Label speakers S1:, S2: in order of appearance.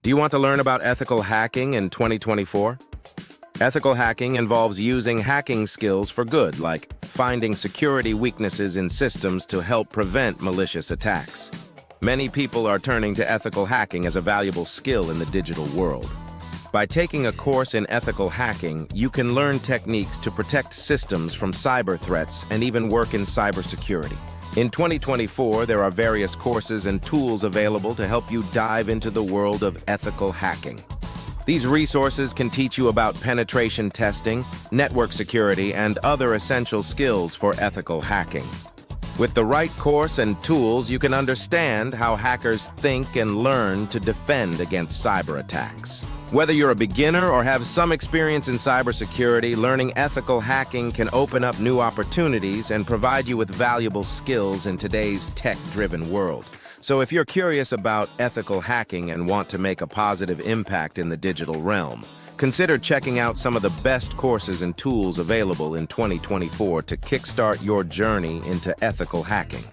S1: Do you want to learn about ethical hacking in 2024? Ethical hacking involves using hacking skills for good, like finding security weaknesses in systems to help prevent malicious attacks. Many people are turning to ethical hacking as a valuable skill in the digital world. By taking a course in ethical hacking, you can learn techniques to protect systems from cyber threats and even work in cybersecurity. In 2024, there are various courses and tools available to help you dive into the world of ethical hacking. These resources can teach you about penetration testing, network security, and other essential skills for ethical hacking. With the right course and tools, you can understand how hackers think and learn to defend against cyber attacks. Whether you're a beginner or have some experience in cybersecurity, learning ethical hacking can open up new opportunities and provide you with valuable skills in today's tech-driven world. So if you're curious about ethical hacking and want to make a positive impact in the digital realm, consider checking out some of the best courses and tools available in 2024 to kickstart your journey into ethical hacking.